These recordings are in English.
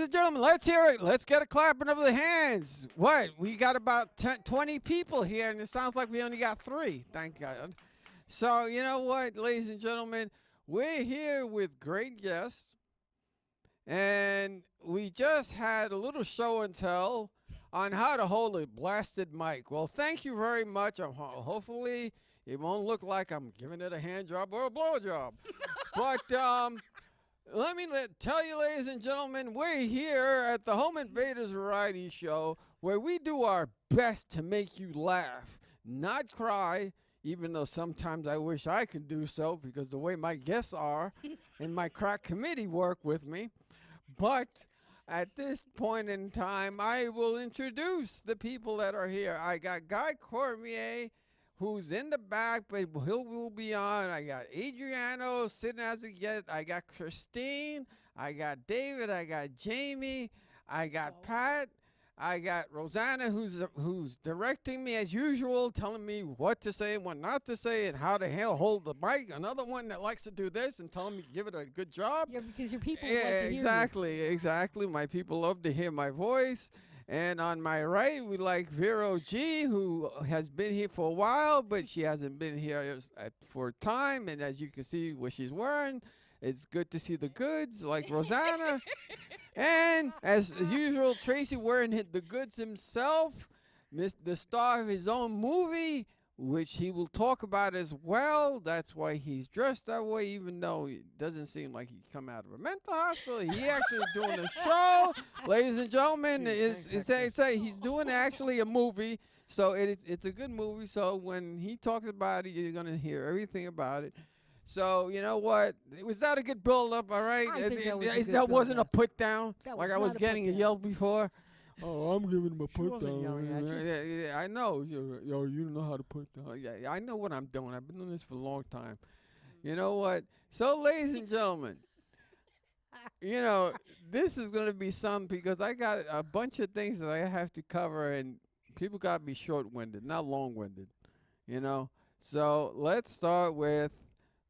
and gentlemen, let's hear it. Let's get a clapping of the hands. What? We got about 10, 20 people here, and it sounds like we only got 3. Thank God. So, you know what, ladies and gentlemen? We're here with great guests, and we just had a little show and tell on how to hold a blasted mic. Well, thank you very much. Hopefully, it won't look like I'm giving it a hand job or a blow job. But let me tell you, ladies and gentlemen, we're here at the Home Invaders Variety Show where we do our best to make you laugh, not cry, even though sometimes I wish I could do so because the way my guests are and my crack committee work with me. But at this point in time, I will introduce the people that are here. I got Guy Cormier, who's in the back, but will be on. I got Adriano sitting as a guest. I got Christine. I got David. I got Jamie. I got Pat. I got Rossana, who's directing me as usual, telling me what to say and what not to say and how to hold the mic. Another one that likes to do this and telling me to give it a good job. Yeah, because your people like to hear you. Exactly. My people love to hear my voice. And on my right, we like Vero G, who has been here for a while, but she hasn't been here for time. And as you can see what she's wearing, it's good to see the goods, like Rossana. And as usual, Tracy wearing the goods himself, the star of his own movie, which he will talk about as well. That's why he's dressed that way, even though it doesn't seem like he come out of a mental hospital. He actually doing a show, ladies and gentlemen. He's doing actually a movie, so it's a good movie. So when he talks about it, you're gonna hear everything about it. So you know what? Was that a good build-up? All right. I think that was a good That wasn't a build-up. put down That like was I was not a getting put down. yelled before. Oh, I'm giving him a She put wasn't down. yelling at you. Yeah, I know. Yo, you don't know how to put down. Yeah, I know what I'm doing. I've been doing this for a long time. You know what? So, ladies and gentlemen, you know, this is going to be something because I got a bunch of things that I have to cover, and people got to be short-winded, not long-winded, you know? So, let's start with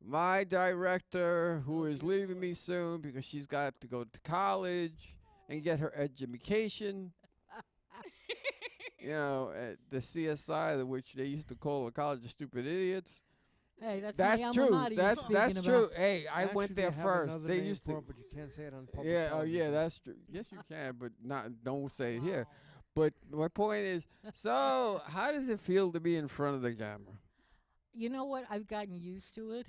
my director, who is leaving me soon because she's got to go to college and get her education. You know, at the CSI, which they used to call a college of stupid idiots. Hey, that's That's my true. alma mater you're That's speaking true. about. Hey, I Actually, went there have first. another They name used for to. it, but you can't say it on public Yeah, television. that's true. Yes, you can, but don't say it here. But my point is, so how does it feel to be in front of the camera? You know what? I've gotten used to it.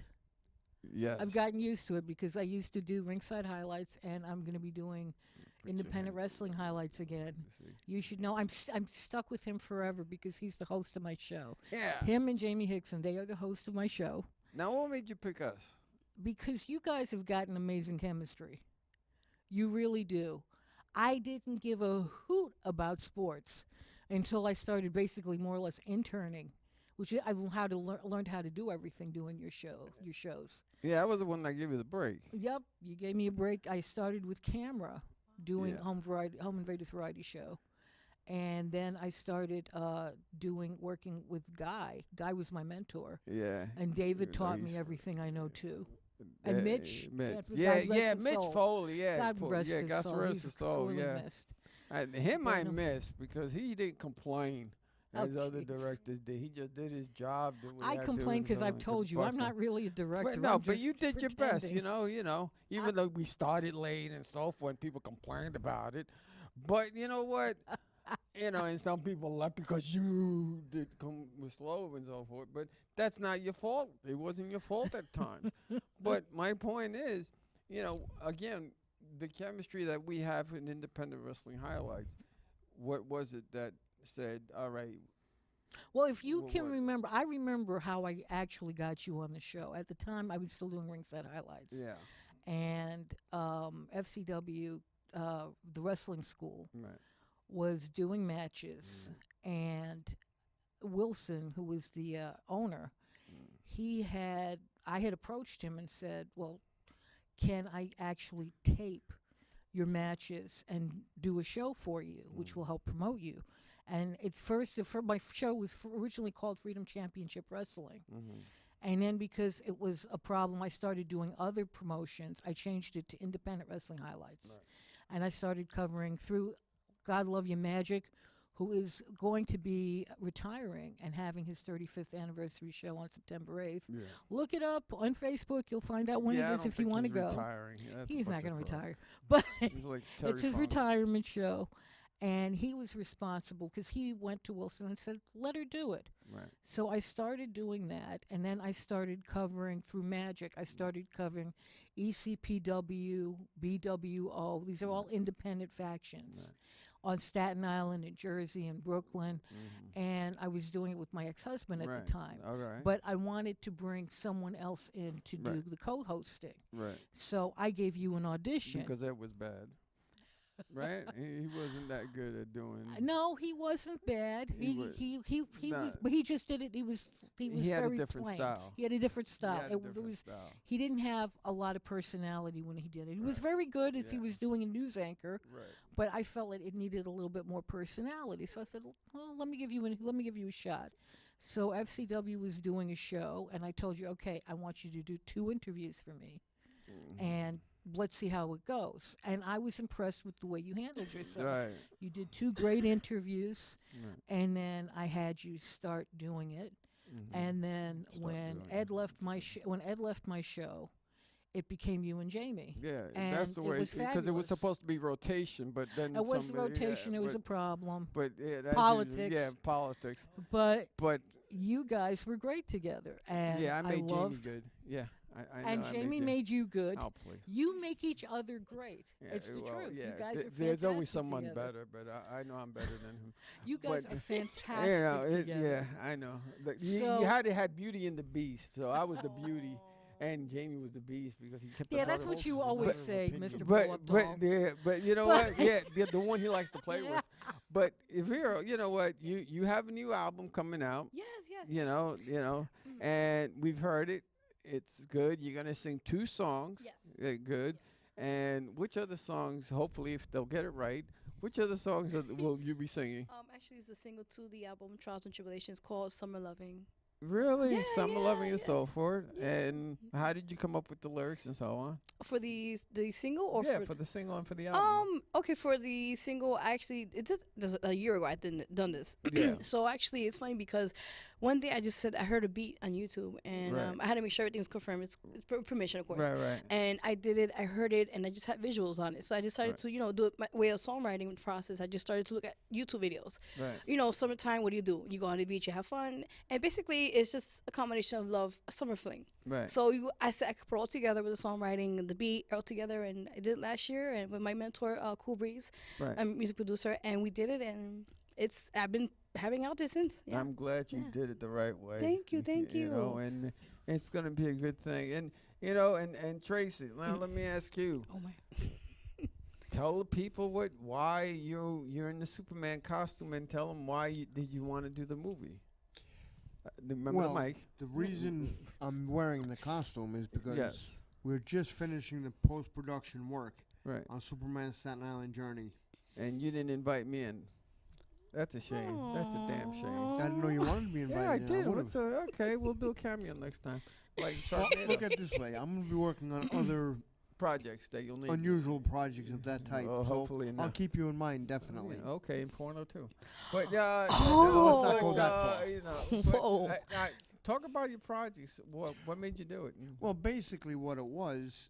Yes. I've gotten used to it because I used to do ringside highlights, and I'm going to be doing Put your independent hands wrestling up. highlights again. See. You should know I'm stuck with him forever because he's the host of my show. Yeah. Him and Jamie Hickson, they are the host of my show. Now, what made you pick us? Because you guys have gotten amazing chemistry. You really do. I didn't give a hoot about sports until I started basically more or less interning, which I learned how to do everything doing your shows. Yeah, I was the one that gave you the break. Yep, you gave me a break. I started with camera doing Yeah. Home Invaders Variety Show. And then I started working with Guy. Guy was my mentor. Yeah. And David taught me he's- everything I know too. And Mitch. Mitch. God Yeah, rest yeah, his Mitch soul. Foley. Yeah. God rest his God soul. rest He's his soul. sorely Yeah. missed. Him But I no. miss because he didn't complain Oh, as other jeez. directors did. He just did his job. Did what he I had to do complain and because so I've on. told you I'm not really a director. But no, I'm but just you did your best, pretending. you know. Even though we started late and so forth, and people complained about it. But you know what? And some people left because you did come with slow and so forth. But that's not your fault. It wasn't your fault at times. But my point is, again, the chemistry that we have in independent wrestling highlights. What was it that said, all right? Well, if you What can was it? remember, I remember how I actually got you on the show. At the time, I was still doing ringside highlights. Yeah. And FCW, the wrestling school, Right. was doing matches. And Wilson, who was the owner, I had approached him and said, well, can I actually tape your matches and do a show for you, which will help promote you? And my show was originally called Freedom Championship Wrestling. Mm-hmm. And then because it was a problem, I started doing other promotions. I changed it to Independent Wrestling Highlights. and I started covering through God Love You Magic, who is going to be retiring and having his 35th anniversary show on September 8th. Yeah. Look it up on Facebook. You'll find out when Yeah, it I is don't if you think want to he's go. Retiring. That's a He's not bunch going of to crap. retire, but He's like Terry it's his Funk. retirement show. And he was responsible because he went to Wilson and said, let her do it. Right. So I started doing that, and then I started covering through Magic. I started covering ECPW, BWO. These are all independent factions on Staten Island, New Jersey, and Brooklyn. And I was doing it with my ex-husband at the time. Okay. But I wanted to bring someone else in to do the co-hosting. Right. So I gave you an audition. Because that was bad. Right? He wasn't that good at doing. No, he wasn't bad. He was, but he just did it. He was He had very a different plain. style. He had a different style. He had a different style. He didn't have a lot of personality when he did it. He was very good if he was doing a news anchor, Right. but I felt it needed a little bit more personality. So I said, well, let me give you a shot. So FCW was doing a show, and I told you, okay, I want you to do 2 interviews for me, and let's see how it goes. And I was impressed with the way you handled yourself. Right. You did 2 great interviews, and then I had you start doing it. And then when Ed left my show, it became you and Jamie. Yeah, And that's the way. it was Because it fabulous. was supposed to be rotation, but then It was somebody- rotation. yeah, It was but, a problem. But yeah, that's Politics. usually- yeah, politics. But But you guys were great together. And yeah, I made Jamie loved, good. Yeah, I know and I Jamie made made you good. Oh, please. You make each other great. Yeah, It's the well, truth. yeah, You guys are there's always fantastic someone together. better, but I know I'm better than him. You guys but- are fantastic You know, together. yeah, I know. You So- had to have Beauty and the Beast, so I was the beauty, and Jamie was the Beast because he kept. Yeah, the that's heart what of- you always say, Mr. But Pull-Up but Doll. yeah, but you know But- what? Yeah, the one he likes to play Yeah. with. But if you know what? You have a new album coming out. Yes, yes. You know, and we've heard it. It's good. You're gonna sing 2 songs. Yes. Good. And which other songs? Hopefully, if they'll get it right, which other songs will you be singing? Actually, it's the single to the album Trials and Tribulations called Summer Loving. Really? Yeah, Summer Loving and yeah. so forth. Yeah. And how did you come up with the lyrics and so on? For the single or Yeah, for the single and for the album. Okay, for the single, actually, it did this a year ago. I done this. Yeah. So actually, it's funny because one day I just said I heard a beat on YouTube, and Right. I had to make sure everything was confirmed. It's permission, of course. Right. And I did it. I heard it, and I just had visuals on it. So I decided Right. to, do it my way of songwriting process. I just started to look at YouTube videos. Right. Summertime. What do? You go on the beach, you have fun, and basically it's just a combination of love, a summer fling. Right. So I said I could put it all together with the songwriting and the beat all together, and I did it last year, and with my mentor, Cool Breeze, Right. I'm a music producer, and we did it, and I've been having out there since. Yeah. I'm glad you Yeah. did it the right way. Thank you, thank You know, you. and it's gonna be a good thing. And and Tracy, now let me ask you. Oh my. Tell the people why you're in the Superman costume, and tell them why did you want to do the movie. Remember Well, the mic? The reason I'm wearing the costume is because Yes. we're just finishing the post-production work Right. on Superman's Staten Island journey. And you didn't invite me in. That's a shame. That's a damn shame. I didn't know you wanted to be invited. Yeah, I in. did. would've. Okay, we'll do a cameo next time. Like Well, Sharknado look at it this way. I'm going to be working on other projects that you'll need. unusual projects of that type. Well, so hopefully I'll not. keep you in mind, definitely. Yeah, okay, in porno too. But Oh! Let's not go that far. Whoa. Talk about your projects. What made you do it? Well, basically what it was,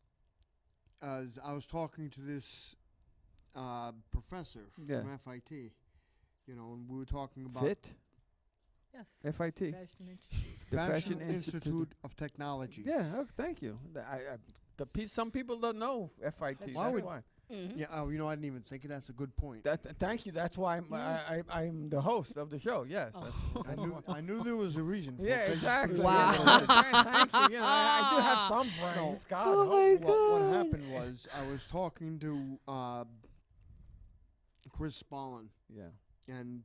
as I was talking to this professor Yeah. from FIT, and we were talking about Fit? Yes. FIT? Fashion Institute. The Fashion Institute of Technology. Yeah, thank you. Some people don't know FIT. Why That's would- why. Mhm. Yeah, I didn't even think of that's a good point. Thank you. That's why I'm the host of the show. Yes. that's- I knew there was a reason. for Yeah, it. exactly. Wow. Thank you. I do have some brains. God, Oh help my me. What God. happened was I was talking to Chris Spallin, Yeah. and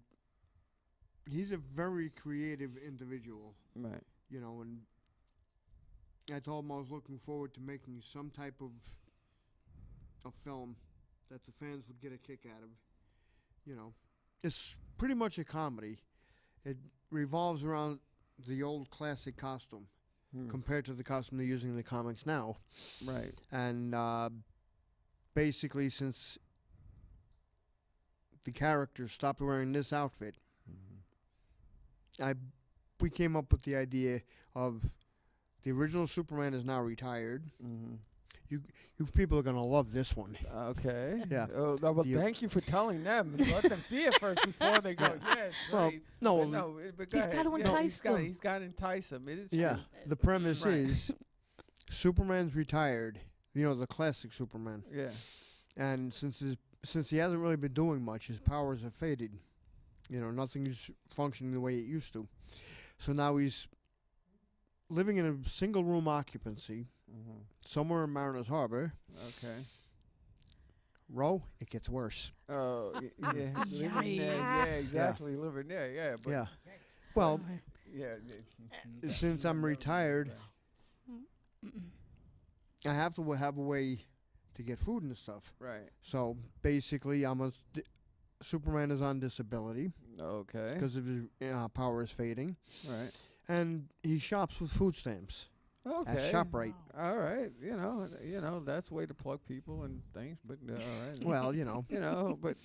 he's a very creative individual, Right. and I told him I was looking forward to making some type of a film that the fans would get a kick out of. It's pretty much a comedy. It revolves around the old classic costume compared to the costume they're using in the comics now. Right. And basically, since the characters stopped wearing this outfit, we came up with the idea of the original Superman is now retired. You people are gonna love this one. Okay. Yeah. Oh, well, thank you for telling them. Let them see it first before they go. Yeah, it's Well, great. no, But no, but go He's ahead. gotta Yeah, entice them. He's got to entice them. It is yeah. true. The premise Right. is Superman's retired. You know, the classic Superman. Yeah. And since he hasn't really been doing much, his powers have faded. You know, nothing is functioning the way it used to. So now he's living in a single room occupancy somewhere in Mariners Harbor. Okay. Ro, it gets worse. Oh, yeah. Living there. Yeah, exactly. Living there. Yeah. But Yeah. Well, Yeah. since I'm retired, I have to have a way to get food and stuff. Right. So basically, Superman is on disability Okay. because of his power is fading, Right. and he shops with food stamps Okay. at ShopRite. All right. You know, that's a way to plug people and things. But all right. Well, you know. You know, but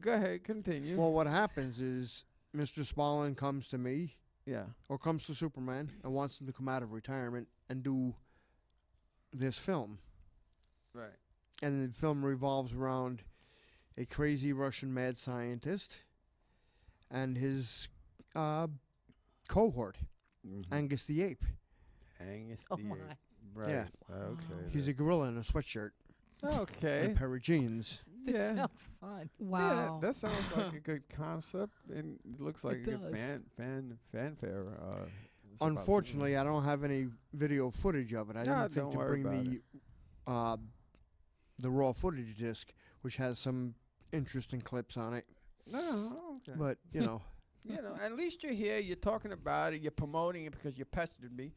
go ahead, continue. Well, what happens is Mr. Spaulding comes to me Yeah. or comes to Superman and wants him to come out of retirement and do this film. Right. And the film revolves around a crazy Russian mad scientist and his cohort, Angus the ape. Angus Oh the my. Ape. Right. Yeah. Okay. He's a gorilla in a sweatshirt Okay. and a pair of jeans. This Yeah. sounds fun. Wow. Yeah, that sounds like a good concept, and it looks like It a good does. fanfare. Unfortunately, I don't have any video footage of it. I No, didn't think don't to worry bring about the raw footage disc, which has some interesting clips on it. No, okay. But you know, At least you're here. You're talking about it. You're promoting it because you pestered me.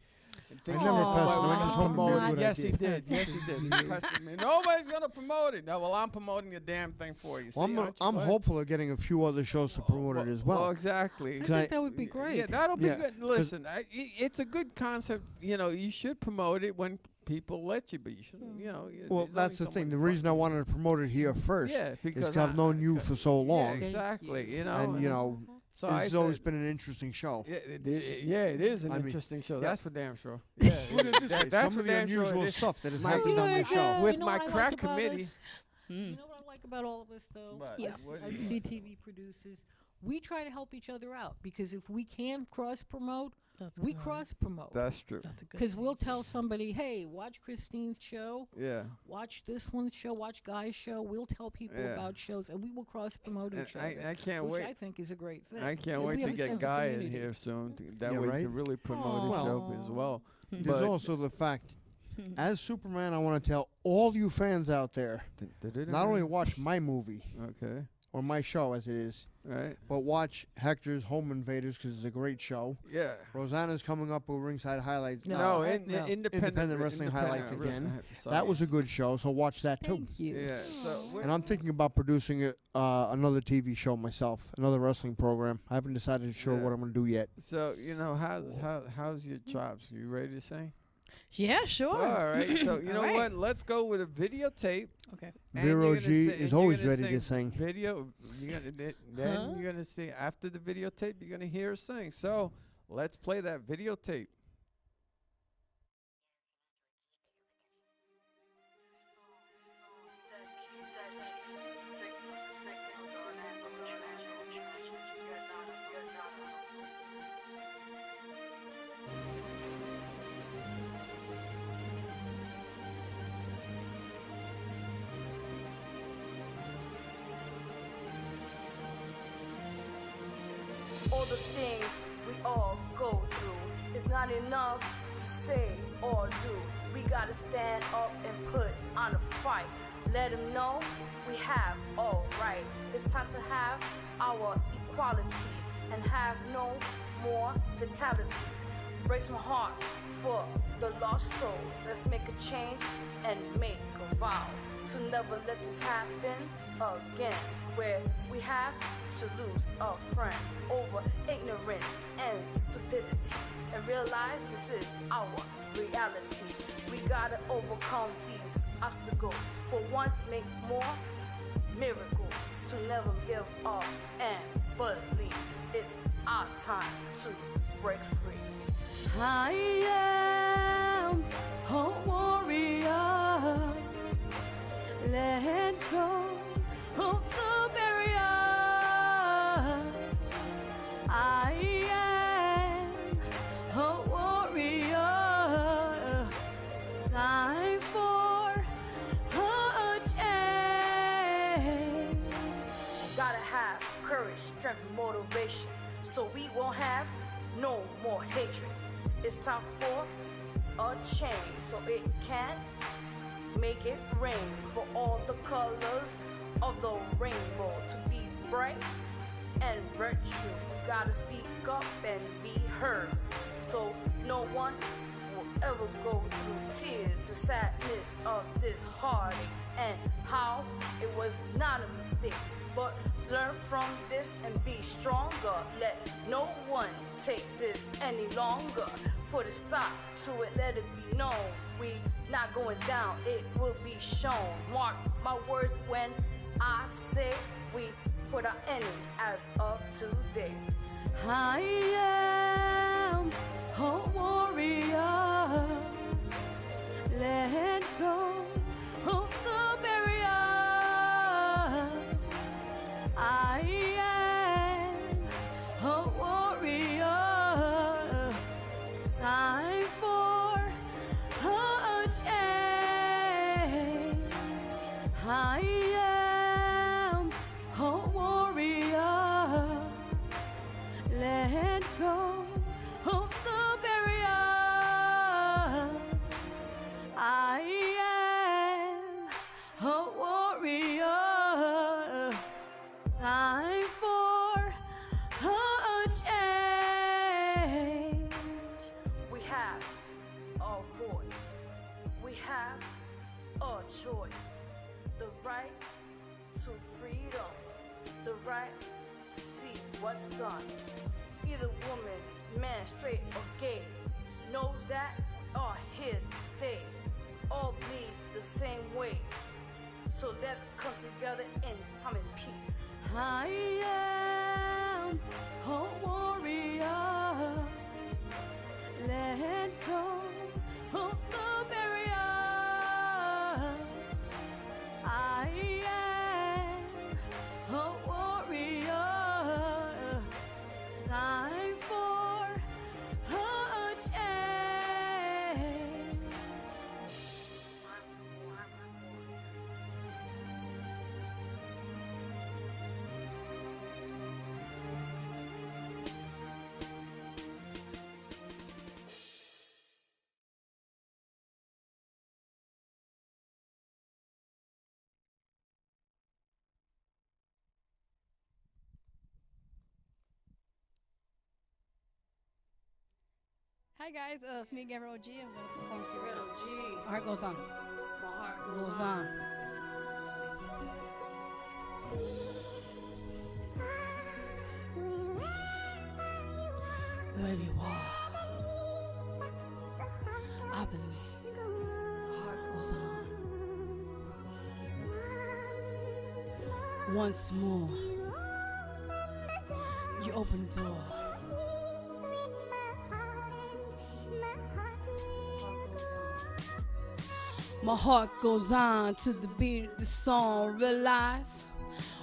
And I thinking never about pestered why him. I we just don't told him to do promote what it. I Yes, he did. did. Yes, he did. He pestered me. Nobody's gonna promote it. No, well, I'm promoting the damn thing for you. well, See, aren't you I'm glad? hopeful of getting a few other shows to promote it as well. Well, exactly. I 'Cause think that would be great. Yeah, that'll be Yeah, good. Listen, it's a good concept. You know, you should promote it when people let you, but you shouldn't. You know. Well, there's that's only the so thing. many The reason I fucking- wanted to promote it here first Yeah, is because because I've known you for so long, Yeah, exactly. You know, and you know, so I it's always said- been an interesting show. Yeah, it is an I mean, interesting show. yeah. That's for damn sure. Yeah, Put it this way, that's some for of the damn sure. unusual It is. stuff that has My- happened on my show. With you know my what I crack like about committee. us? You know what I like about all of us, though? What? Yeah. What As is it? CTV producers, we try to help each other out because if we can cross promote, That's we good. cross promote. That's true. That's a good. Because we'll tell somebody, hey, watch Christine's show, Yeah. watch this one's show, watch Guy's show. We'll tell people Yeah. about shows, and we will cross promote And each other. I can't which wait. I think is a great thing. I can't And wait we to have a get sense of Guy in community. here soon. That Yeah, way right? he can really promote his show as well. There's But- also the fact, as Superman, I want to tell all you fans out there, not only watch my movie Okay. or my show as it is, Right. but watch Hector's Home Invaders because it's a great show. Yeah. Rosanna's coming up with Ringside Highlights. No, no. Independent Wrestling Highlights again. So- That was a good show, so watch that too. Thank you. Yeah. So And I'm thinking about producing another TV show myself, another wrestling program. I haven't decided sure Yeah. what I'm going to do yet. So how's your chops? You ready to sing? Yeah, sure. All right. So you know All right. what? Let's go with a videotape. Okay. and Vero you're gonna G sing- is and you're always gonna ready to sing. Video. You're gonna, then you're gonna sing after the videotape. You're gonna hear her sing. So let's play that videotape. All the things we all go through. It's not enough to say or do. We gotta stand up and put on a fight. Let them know we have all right. It's time to have our equality and have no more fatalities. Breaks my heart for the lost soul. Let's make a change and make a vow to never let this happen again, where we have to lose a friend over ignorance and stupidity, and realize this is our reality. We gotta overcome these obstacles, for once make more miracles to to never give up and believe it's our time to break free. I am a warrior. Let go of the barrier. I am a warrior. Time for a change. Gotta have courage, strength, and motivation, so we won't have no more hatred. It's time for a change, so it can make it rain for all the colors of the rainbow to be bright and virtue. We gotta speak up and be heard, so no one will ever go through tears, the sadness of this heartache, and how it was not a mistake. But learn from this and be stronger. Let no one take this any longer. Put a stop to it, let it be known. We not going down, it will be shown. Mark my words when I say we put our enemy as of today. I am a warrior. Let go of the barrier. I am a warrior. Time for a change. I am a warrior. Let go of the barrier. I am a warrior. Time for a change. We have a voice. We have a choice. The right to freedom. The right to see what's done. Either woman, man, straight or gay. Know that we are here to stay. All bleed the same way. So let's come together in common peace. I am a warrior. Let go of the barrier. I am a warrior. Time for a change. Hi guys, it's me again, Vero G. I'm gonna perform for you. Vero G. My heart goes on. My heart Goes on. Wherever you are, I believe. My heart goes on. Once more, you open the door. My heart goes on to the beat of the song. Realize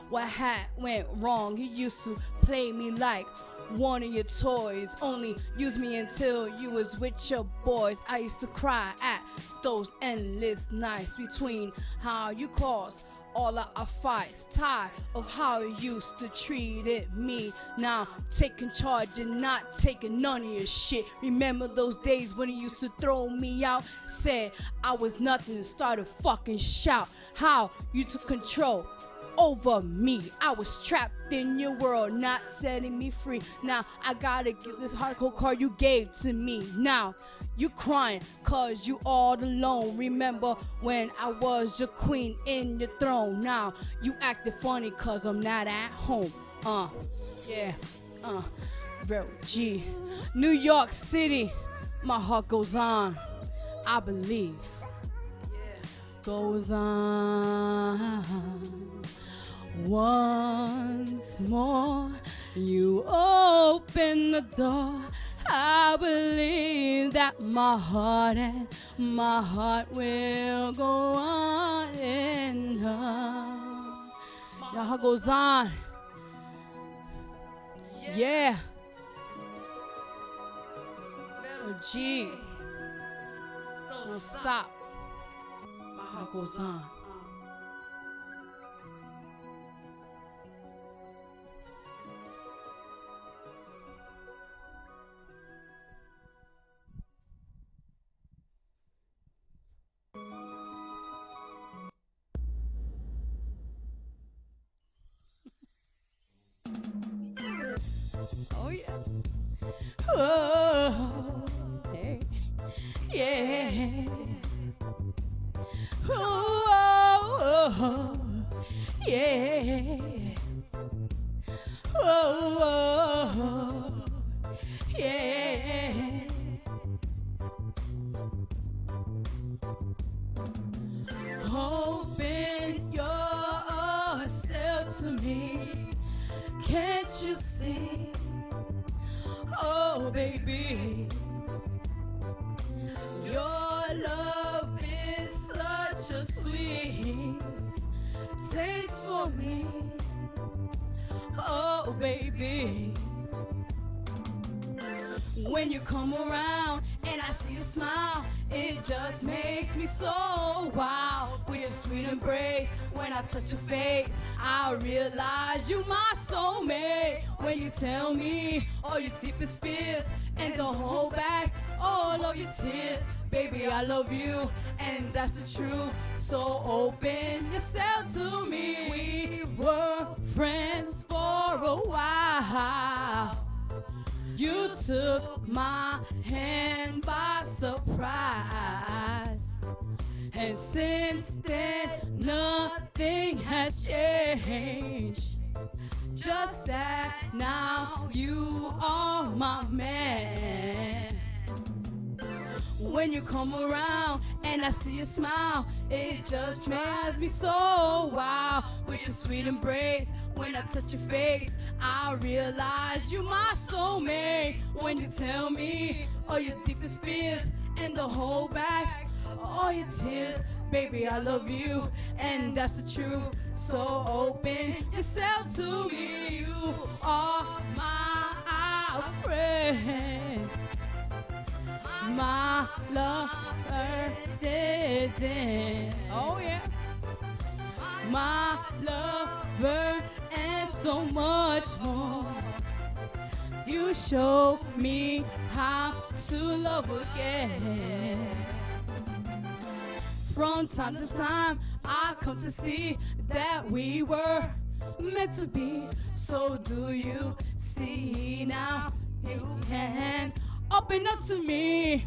what had went wrong. You used to play me like one of your toys. Only use me until you was with your boys. I used to cry at those endless nights between how you caused all of our fights. Tired of how you used to treat me. Now taking charge and not taking none of your shit. Remember those days when you used to throw me out? Said I was nothing and started fucking shout. How you took control over me. I was trapped in your world, not setting me free. Now I gotta get this hardcore card you gave to me. Now you crying cause you all alone. Remember when I was your queen in your throne. Now you acting funny cause I'm not at home. Vero G. New York City, my heart goes on. I believe. Goes on. Once more, you open the door. I believe that my heart will go on and on. Your heart goes on. Yeah. Vero G. Don't stop. My heart goes on. Oh yeah. Oh, hey. Yeah. Oh, yeah. Oh, yeah. Open yourself to me. Can't you see? Oh, baby, your love is such a sweet taste for me. Oh, baby, when you come around and I see you smile, it just makes me so wild. With your sweet embrace, when I touch your face, I realize you my soulmate. When you tell me all your deepest fears and don't hold back all of your tears, baby, I love you, and that's the truth. So open yourself to me. We were friends for a while. You took my hand by surprise, and since then nothing has changed. Just that now you are my man. When you come around and I see you smile, it just drives me so wild. With your sweet embrace, when I touch your face, I realize you my soulmate. When you tell me all your deepest fears and don't hold back all your tears, baby, I love you, and that's the truth. So open yourself to me. You are my friend, my lover, oh yeah, my lover, and so much more. You show me how to love again. From time to time, I come to see that we were meant to be. So do you see now? You can open up to me.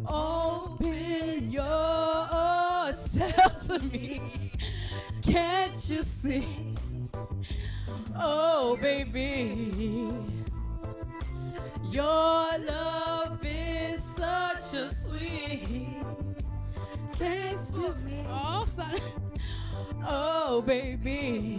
Open yourself to me. Can't you see? Oh, baby, your love is such a sweet. Can't you see? Oh, sorry. Oh, baby.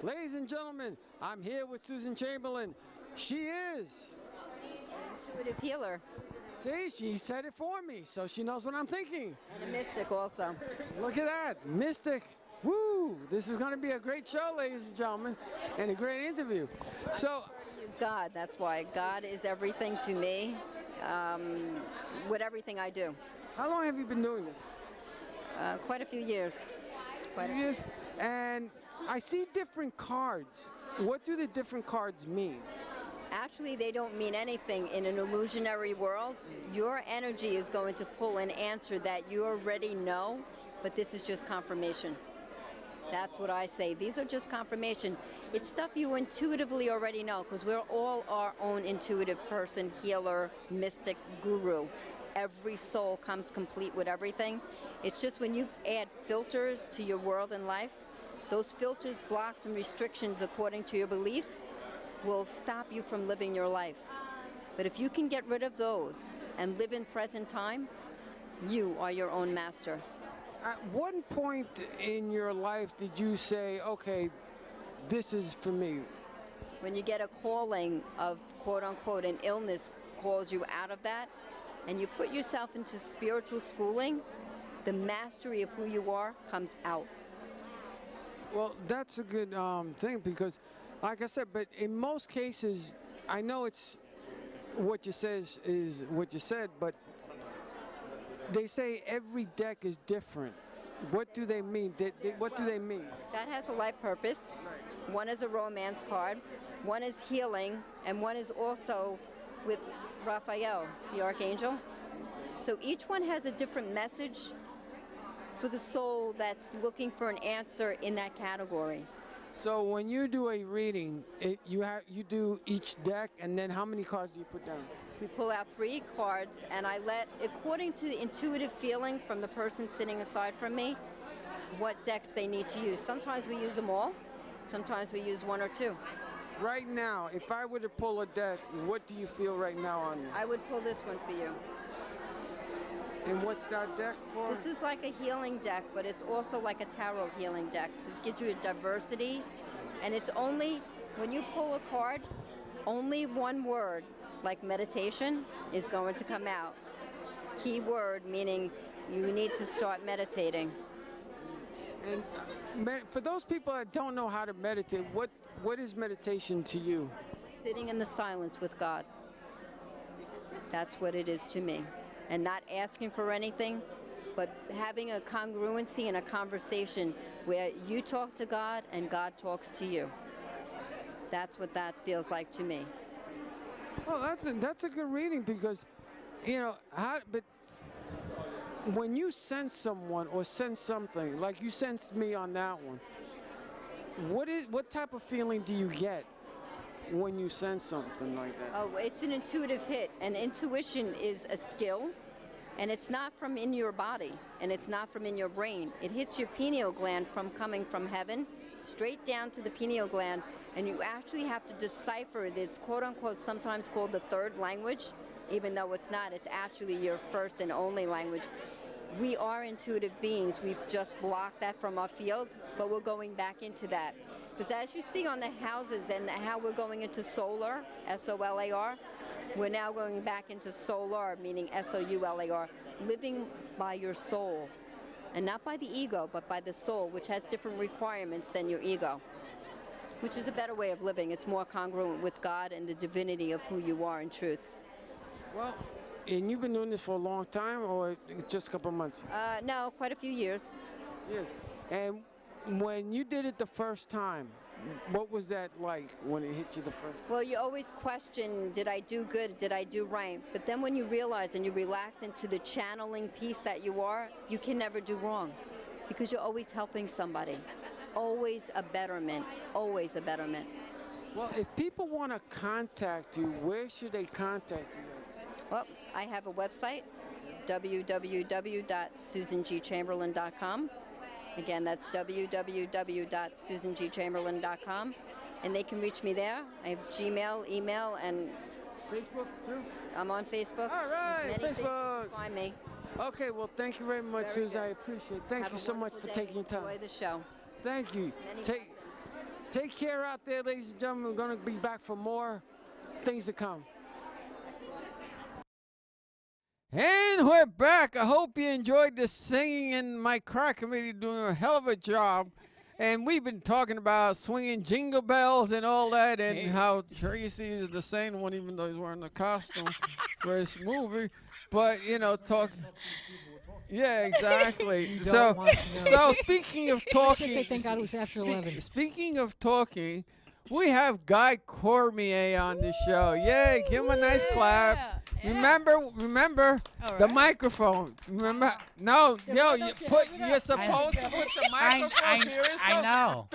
Ladies and gentlemen, I'm here with Susan Chamberlain. She is. Intuitive healer See, she said it for me, so she knows what I'm thinking. and a mystic also. Look at that, mystic. Woo! This is going to be a great show, ladies and gentlemen, and a great interview. So, Use God. That's why God is everything to me. With everything I do, how long have you been doing this? quite a few years. Quite a few. Years. And I see different cards. What do the different cards mean? Actually, they don't mean anything in an illusionary world. Your energy is going to pull an answer that you already know, but this is just confirmation. That's what I say. These are just confirmation. It's stuff you intuitively already know, because we're all our own intuitive person, healer, mystic, guru. every soul comes complete with everything. It's just when you add filters to your world and life, those filters, blocks, and restrictions according to your beliefs will stop you from living your life. But if you can get rid of those and live in present time, you are your own master. At one point in your life did you say, okay, this is for me? When you get a calling of, quote unquote, an illness calls you out of that, and you put yourself into spiritual schooling, the mastery of who you are comes out. Well, that's a good thing because, like I said, but in most cases, I know it's what you said is what you said, but they say every deck is different. What do they mean? What do they mean? That has a life purpose. One is a romance card, one is healing, and one is also with Raphael, the archangel. So each one has a different message for the soul that's looking for an answer in that category. So when you do a reading, you do each deck, and then how many cards do you put down? We pull out 3 cards, and I let, according to the intuitive feeling from the person sitting aside from me, what decks they need to use. Sometimes we use them all. Sometimes we use 1 or 2. Right now, if I were to pull a deck, what do you feel right now on you? I would pull this one for you. And what's that deck for? This is like a healing deck, but it's also like a tarot healing deck. So it gives you a diversity, and it's only, when you pull a card, only one word, like meditation, is going to come out. Key word, meaning you need to start meditating. And for those people that don't know how to meditate, what is meditation to you? Sitting in the silence with God. That's what it is to me. And not asking for anything, but having a congruency and a conversation where you talk to God and God talks to you. That's what that feels like to me. Well, that's a good reading because, you know, but when you sense someone or sense something, like you sensed me on that one, what type of feeling do you get when you sense something like that? Oh, it's an intuitive hit, and intuition is a skill, and it's not from in your body, and it's not from in your brain. It hits your pineal gland from coming from heaven, straight down to the pineal gland, and you actually have to decipher it. It's quote-unquote sometimes called the third language, even though it's not. It's actually your first and only language. We are intuitive beings. We've just blocked that from our field, but we're going back into that. Because as you see on the houses and how we're going into solar, S-O-L-A-R, we're now going back into solar, meaning S-O-U-L-A-R, living by your soul. And not by the ego, but by the soul, which has different requirements than your ego, which is a better way of living. It's more congruent with God and the divinity of who you are in truth. Well, and you've been doing this for a long time or just a couple of months? No, quite a few years. Yes. And when you did it the first time, what was that like when it hit you the first time? Well, you always question, did I do good? Did I do right? But then when you realize and you relax into the channeling piece that you are, you can never do wrong because you're always helping somebody. Always a betterment. Always a betterment. Well, if people want to contact you, where should they contact you? Well, I have a website, www.susangchamberlain.com. Again, that's www.susangchamberlain.com. And they can reach me there. I have Gmail, email, and Facebook too? I'm on Facebook. All right, Many things Facebook. to find me. Okay, well, thank you very much, Very Susan. good. I appreciate it. Thank Have you a so much wonderful for day. taking your time. Enjoy the show. Thank you. Many Take blessings. care out there, ladies and gentlemen. We're going to be back for more things to come. And we're back. I hope you enjoyed the singing, and my choir committee doing a hell of a job. And we've been talking about swinging jingle bells and all that, and how Tracy is the same one, even though he's wearing a costume for his movie. But, you know, yeah, exactly. So speaking of Let's just say talking, thank God it was after 11. speaking of talking, We have Guy Cormier on the show. Yay, give him a nice clap. Yeah. Remember All the right. microphone. Remember? No, Yeah, you don't you put. have it You're up? supposed to put the microphone here. I know.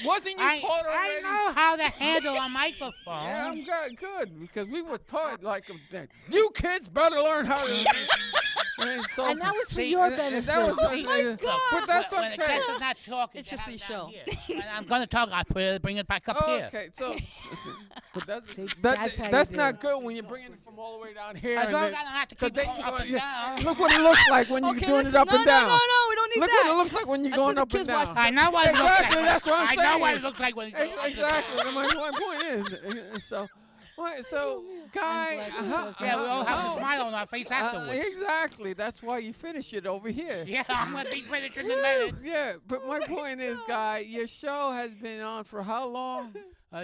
Wasn't you taught I already? know how to handle a microphone. Yeah, I'm good because we were taught like you kids better learn how to. So, And that was for See, your and benefit. that was Look, but that's when the okay. guest is not talking, It's you just have the it down show. here. When I'm going to talk, I bring it back up here. Okay, so but See, that's how you that's do not it. good when you're bringing it from all the way down here. As and long as then- I don't have to 'cause keep they- going up and down. Look what it looks like when you're Okay, doing it listen, up no, and down. No, we don't need Look that. what it looks like when you're That's going what the up and kids watch down. I know what it looks Exactly, like. that's what I'm I know what saying. it looks like when you go up and down. Exactly. My point is, so Guy, glad you said Yeah, we all have a no. smile on our face afterwards. Exactly. That's why you finish it over here. Yeah, I'm going to be finished in a minute. Yeah, but my point is, Guy, your show has been on for how long?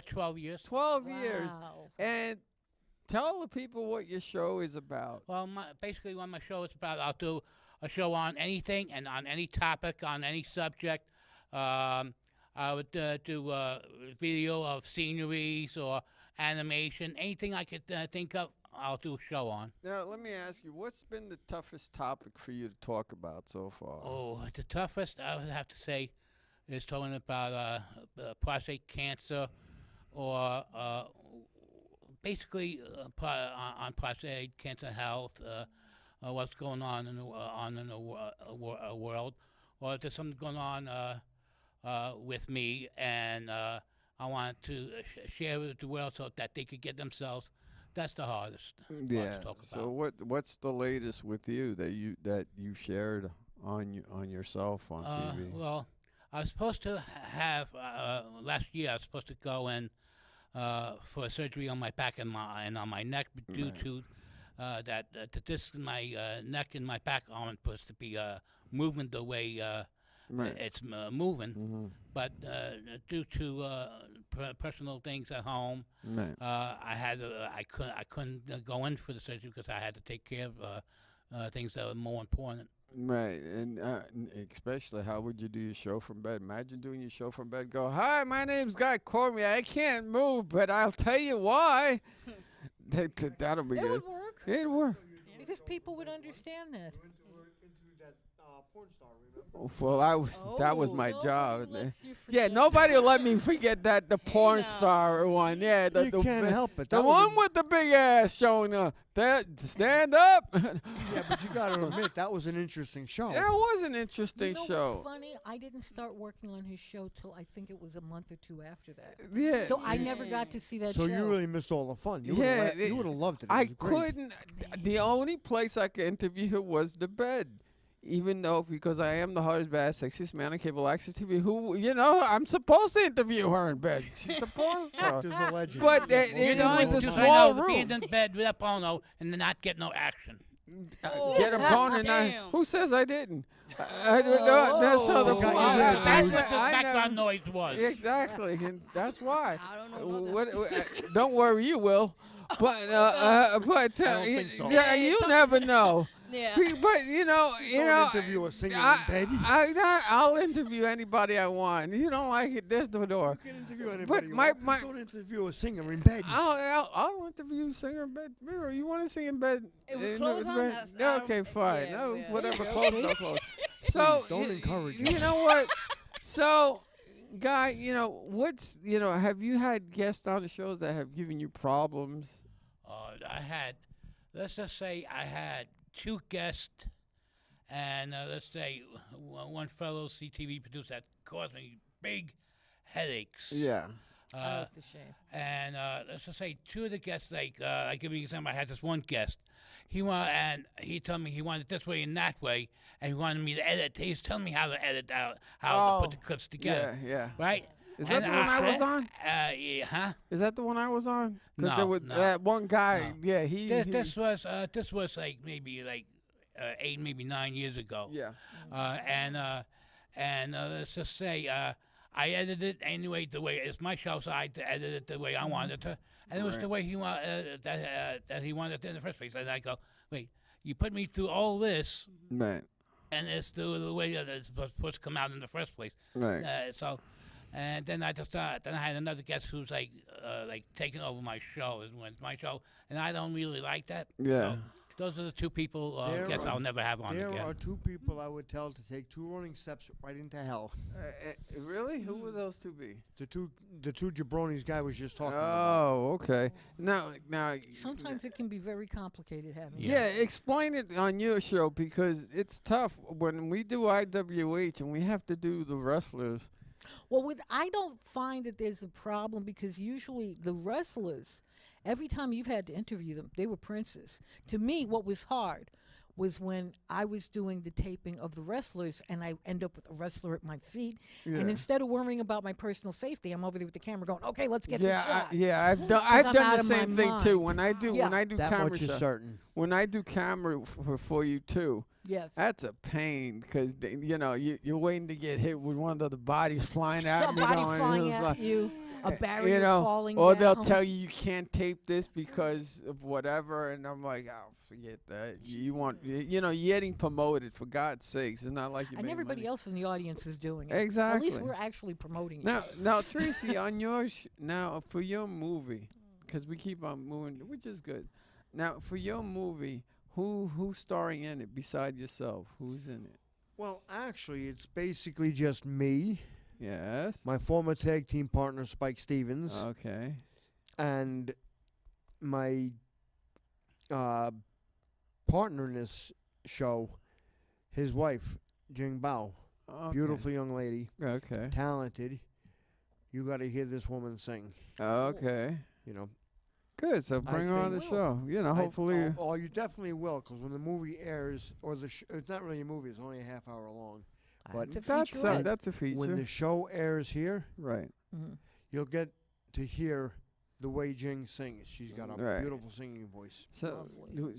12 years. 12 years. Wow. And tell the people what your show is about. Well, basically, what my show is about, I'll do a show on anything and on any topic, on any subject. I would do video of sceneries or animation, anything I could think of, I'll do a show on. Now, let me ask you, what's been the toughest topic for you to talk about so far? Oh, the toughest, I would have to say, is talking about prostate cancer or basically on prostate cancer health, what's going on in the world, or if there's something going on with me, and I want to share with the world so that they could get themselves. That's the hardest part to talk So about. what's the latest with you that you shared on yourself on TV? Well, I was supposed to have last year. I was supposed to go in for surgery on my back and on my neck due to that the disc in my neck and my back aren't supposed to be moving the way it's moving. But due to personal things at home, I couldn't go in for the surgery because I had to take care of things that were more important. Right, and especially how would you do your show from bed? Imagine doing your show from bed. Go, hi, my name's Guy Cormier. I can't move, but I'll tell you why. That'll be It good. would work It'd work. because people would understand that. Well, that was my Nobody job. lets you Yeah, forget nobody that. will let me forget that the porn star one. Yeah, the You can't help it. The That was one with the big ass showing that stand up. Yeah, but you got to admit that was an interesting show. That was an interesting You know show. what's funny? I didn't start working on his show till I think it was a month or two after that. Yeah. So I never got to see that So show. you really missed all the fun. You Yeah, would have loved it. It I was great. couldn't. The only place I could interview her was the bed. Even though, because I am the hardest, bad, sexiest man on cable access TV, who, I'm supposed to interview her in bed. She's supposed to. There's a legend. But Yeah, it- well, it you know, was a it's Just fine. small to room. be in bed with a porno and not get no action. Get a bone and I. Damn. Who says I didn't? I don't know. That's how the. Oh, God, you I- did, That's dude. what the I background never- noise was. Exactly, and that's why. I don't know about that. Don't worry, you will. But don't think so. yeah, you never know. Yeah. But Don't interview a singer in bed. I'll interview anybody I want. You don't like it? There's the door. You can interview anybody you my- want. my- Just don't interview a singer in bed. I'll interview you singer in bed. Vero, you want to sing in bed? With In clothes on? bed? That's- Yeah, I don't- okay, fine. yeah, No, yeah. whatever, clothes, no clothes. So Don't encourage You it. know what? So, Guy, have you had guests on the shows that have given you problems? Let's just say I had 2 guests, and let's say one fellow CTV producer that caused me big headaches. Yeah. Oh, that's a shame. And let's just say 2 of the guests, I give you an example. I had this one guest. He told me he wanted it this way and that way, and he wanted me to edit. He was telling me how to edit out, how to put the clips together. Yeah. Right? Is that the one I was on? Yeah, huh? Is that the one I was on? 'Cause No, there was no, that one guy. no. Yeah, he. This was like maybe 8, maybe 9 years ago. Yeah. And let's just say I edited it anyway the way it's my show, so I edited it the way I wanted it to, and it was the way he wanted that he wanted it in the first place. And I go, wait, you put me through all this, Right. and it's the way that it's supposed to come out in the first place. Right. So And then then I had another guest who's like taking over my show. It went my show, and I don't really like that. Yeah. So those are the two people There guess are- I'll never have on There again. are two people I would tell to take 2 running steps right into hell. Really? Who would those two be? The two jabronis guy was just talking about. Oh, okay. Now, Sometimes it can be very complicated having. yeah, explain it on your show because it's tough when we do IWH and we have to do the wrestlers. Well, I don't find that there's a problem because usually the wrestlers, every time you've had to interview them, they were princes. To me, what was hard was when I was doing the taping of the wrestlers and I end up with a wrestler at my feet. Yeah. And instead of worrying about my personal safety, I'm over there with the camera going, okay, let's get Yeah, the shot. I've done I'm the out of my same thing too. mind. When I do That camera much is stuff, certain. when I do camera for you too, Yes. that's a pain because you're waiting to get hit with one of the bodies flying at Somebody you. know, and flying it's at like- you, a barrier you know, falling or down. they'll tell you can't tape this because of whatever, and I'm like, oh, forget that. You're getting promoted for God's sakes. It's not like you. And make everybody money. else in the audience is doing it. At Exactly. least we're actually promoting it. Now, Tracy, on yours now for your movie, because we keep on moving, which is good. Now, for your movie, who's starring in it besides yourself? Who's in it? Well, actually, it's basically just me, Yes. my former tag team partner Spike Stevens, Okay. and my partner in this show, his wife, Jing Bao. Okay. Beautiful young lady, Okay. talented. You got to hear this woman sing. Okay. You know, Good. So bring her on the think- show. Hopefully. Oh, you definitely will, because when the movie airs, or it's not really a movie; it's only a half hour long. But It's a that's featurette. that's a feature. when the show airs here, Right. Mhm. you'll get to hear the way Jing sings. She's got a Right. beautiful singing voice. So Lovely.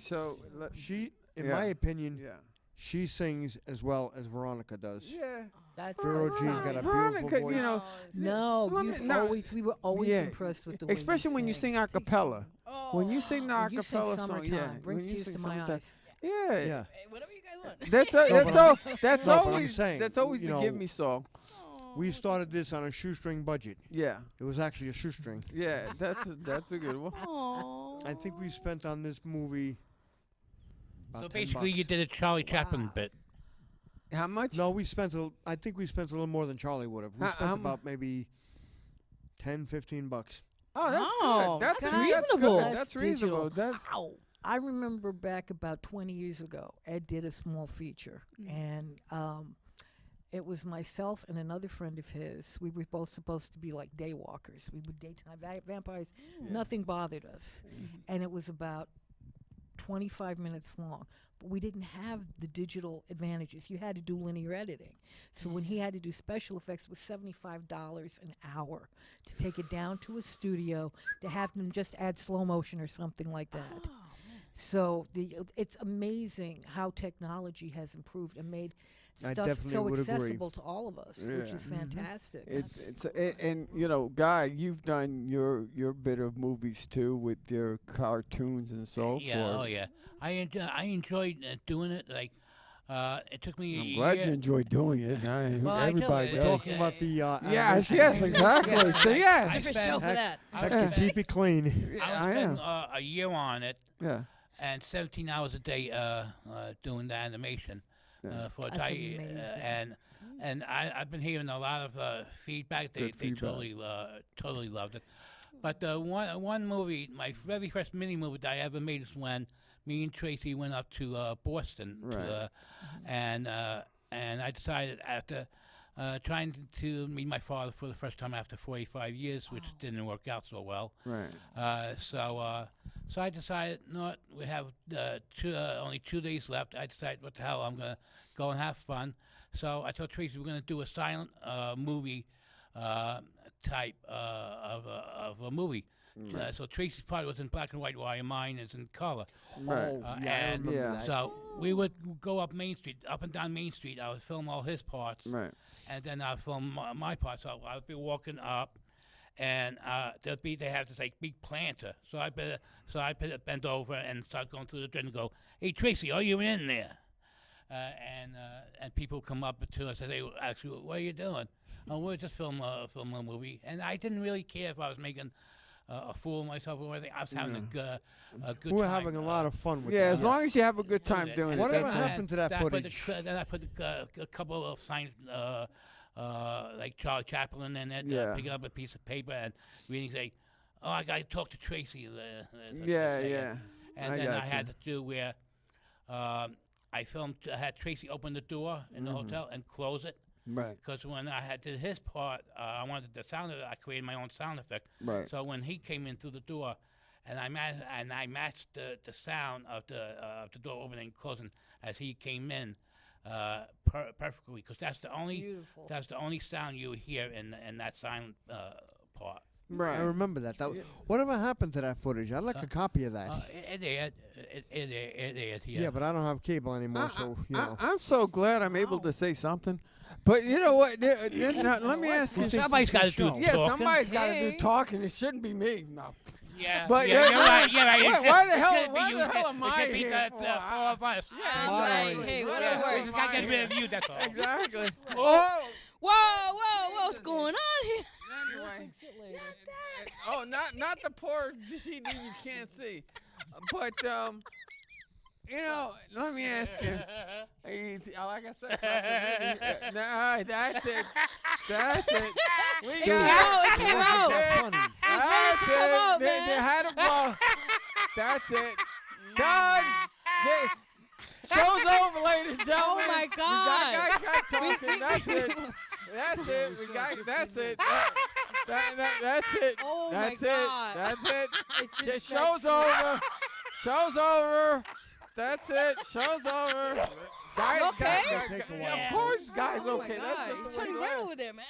She, in Yeah. my opinion, yeah. she sings as well as Veronica does. Yeah. That's Vero G's got a beautiful Veronica, voice. No, Let me- no. we were always Yeah. impressed with the way Especially when you sing a cappella. When you sing the a When you sing cappella song, Summertime, yeah. brings when you tears sing to my Summertime- eyes. Yeah. Yeah. Hey, whatever you guys want. That's No, that's but all. I'm- That's no, but I'm always saying, that's always you the know, give me song. We started this on a shoestring budget. Yeah. It was actually a shoestring. Yeah. That's a good one. Aww. I think we spent on this movie about So 10 basically, you bucks. did a Charlie Chaplin bit. How much? No, I think we spent a little more than Charlie would have. We How spent mu- about maybe 10, 15 bucks. Oh, that's Oh, good. That's that's good. reasonable. That's That's reasonable. digital. That's I remember back about 20 years ago, Ed did a small feature, and it was myself and another friend of his. We were both supposed to be like day walkers. We were daytime vampires. Nothing bothered us, and it was about 25 minutes long. But we didn't have the digital advantages. You had to do linear editing. So when he had to do special effects, it was $75 an hour to take it down to a studio to have them just add slow motion or something like that. So it's amazing how technology has improved and made I stuff definitely so would agree. accessible to all of us, which Yeah. is fantastic. and Guy, you've done your bit of movies too with your cartoons and so Yeah, forth. oh yeah. I enjoyed doing it. Like, it took me. I'm a glad year. you enjoy doing it. Well, I do. Everybody We're does. Talking about the Yes, animation. yes, exactly. So I yes, Different spent- show for that. I Heck, would can spend- keep it clean. I would spend a year on it Yeah. and 17 hours a day doing the animation Yeah. for That's a amazing. and I've been hearing a lot of feedback. They Good feedback. totally loved it. But the one movie, my very first mini movie that I ever made is when me and Tracy went up to Boston, Right. and I decided after trying to meet my father for the first time after 45 years, which didn't work out so well. Right. So I decided, no, we have only 2 days left. I decided, what the hell, I'm going to go and have fun. So I told Tracy we're going to do a silent movie type of a movie. So Tracy's part was in black and white, while mine is in color. Right. Oh, yeah, I and remember Yeah. that. so we would go up Main Street, up and down Main Street. I would film all his parts, Right. and then I'd film my parts. So I would be walking up, and they have this like big planter. So I bend over and start going through the dread and go, "Hey Tracy, are you in there?" and people come up to us and they ask you, "What are you doing?" "Oh, we're just filming a movie." And I didn't really care if I was making a fool of myself or anything. I was having a good We're time. having a lot of fun with Yeah, that. as long as you have a good time doing it. Whatever that's all. happened to that footage? Then I put a couple of signs, like Charlie Chaplin in it, Yeah. picking up a piece of paper and reading, say, "Oh, I got to talk to Tracy." Yeah. And I then I got had you. to do where I had Tracy open the door in the hotel and close it. Right. Because when I did his part, I wanted the sound effect. I created my own sound effect. Right. So when he came in through the door, and I matched the sound of the door opening and closing as he came in perfectly, because that's the only sound you hear in that silent part. Right. I remember that. Whatever happened to that footage? I'd like a copy of that. It is. Yeah, but I don't have cable anymore, so you know. I'm so glad I'm able to say something. But you know what? Now, let me ask you. Somebody's got to do Yeah, talking. somebody's got to do talking. It shouldn't be me. No. Yeah, But yeah, you're right. You're right. Why the It hell? shouldn't be Why you. the hell am It I should be here the for? four of us. Yeah, Moderate. exactly. Hey, What whatever the hell works. am We gotta I get here? rid of you. That's all. Exactly. Oh. Whoa, what's going on here? Anyway. Fix it later. Oh, not the poor CD you can't see, but you know, let me ask you. Like I said, nah, that's it. That's it. We got It came out. That's Funny. That's Come it. out, They man. had a blow. That's it. Done. Okay. Show's over, ladies and gentlemen. my We God. got talking. That's it. That's it. We got. That's it. That's it. Oh my That's it. God. That's it. It's The just show's over. Show's over. That's it. Show's over. Guys, okay? Take a while. of course, guys. Oh my Okay, God. that's He's just the way turning it red goes. over there, man.